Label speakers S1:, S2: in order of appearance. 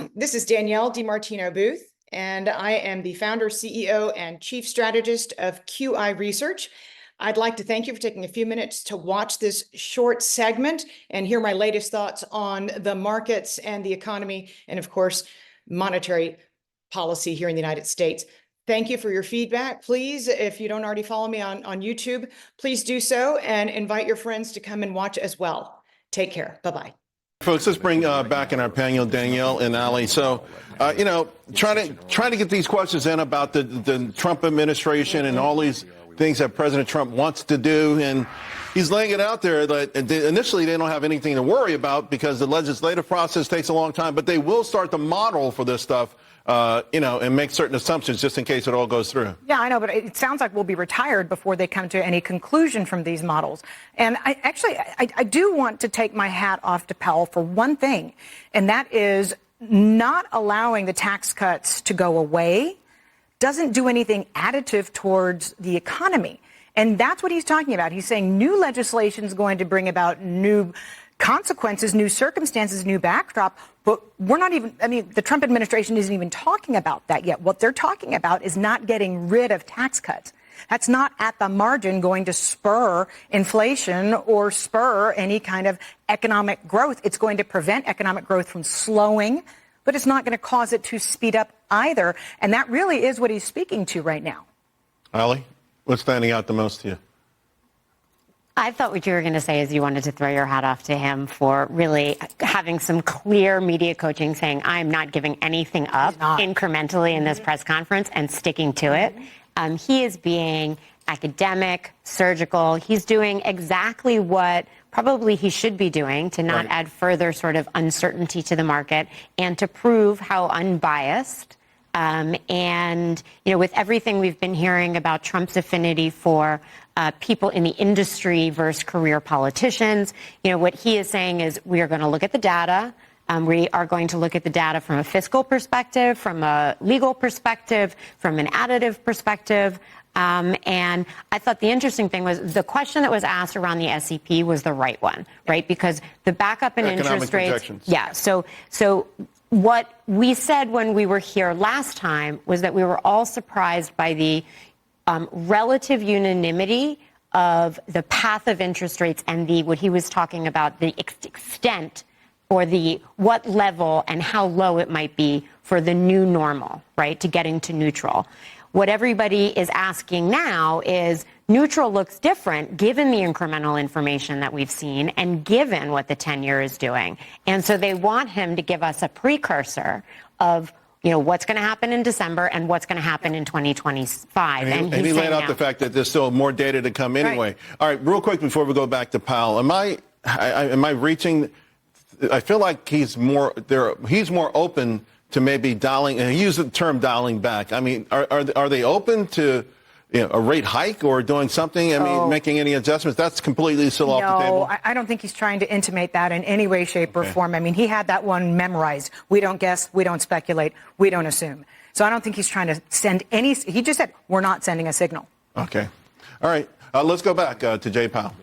S1: Hi, this is Danielle DiMartino Booth, and I am the founder, CEO, and chief strategist of QI Research. I'd like to thank you for taking a few minutes to watch this short segment and hear my latest thoughts on the markets and the economy, and of course, monetary policy here in the United States. Thank you for your feedback. Please, if you don't already follow me on YouTube, please do so and invite your friends to come and watch as well. Take care. Bye-bye.
S2: Folks, let's bring back in our panel Danielle and Ali. So, trying to get these questions in about the Trump administration and all these things that President Trump wants to do, and he's laying it out there that initially they don't have anything to worry about because the legislative process takes a long time, but they will start to model for this stuff. And make certain assumptions just in case it all goes through.
S3: Yeah, I know, but it sounds like we'll be retired before they come to any conclusion from these models. And I do want to take my hat off to Powell for one thing, and that is not allowing the tax cuts to go away doesn't do anything additive towards the economy. And that's what he's talking about. He's saying new legislation is going to bring about new consequences, new circumstances, new backdrop. But we're not even, the Trump administration isn't even talking about that yet. What they're talking about is not getting rid of tax cuts. That's not at the margin going to spur inflation or spur any kind of economic growth. It's going to prevent economic growth from slowing, but it's not going to cause it to speed up either. And that really is what he's speaking to right now.
S2: Ali, what's standing out the most to you?
S4: I thought what you were going to say is you wanted to throw your hat off to him for really having some clear media coaching, saying I'm not giving anything up incrementally in this press conference and sticking to it. He is being academic, surgical. He's doing exactly what probably he should be doing to not add further sort of uncertainty to the market and to prove how unbiased. With everything we've been hearing about Trump's affinity for people in the industry versus career politicians, what he is saying is we are going to look at the data. We are going to look at the data from a fiscal perspective, from a legal perspective, from an additive perspective. And I thought the interesting thing was the question that was asked around the SEP was the right one, right? Because the backup in interest rates. Yeah. So what we said when we were here last time was that we were all surprised by the relative unanimity of the path of interest rates and what he was talking about, the extent or what level and how low it might be for the new normal, right, to getting to neutral. What everybody is asking now is neutral looks different given the incremental information that we've seen and given what the 10-year is doing. And so they want him to give us a precursor of what's going to happen in December and what's going to happen in 2025.
S2: And he laid out the fact that there's still more data to come anyway. Right. All right, real quick before we go back to Powell, am I reaching? I feel like he's more open to maybe dialing, and he used the term dialing back. Are they open to a rate hike or doing something? Making any adjustments? That's completely still off the table.
S3: No, I don't think he's trying to intimate that in any way, shape, or form. He had that one memorized. We don't guess, we don't speculate, we don't assume. So I don't think he's trying to send any. He just said we're not sending a signal.
S2: Okay. All right. Let's go back to Jay Powell.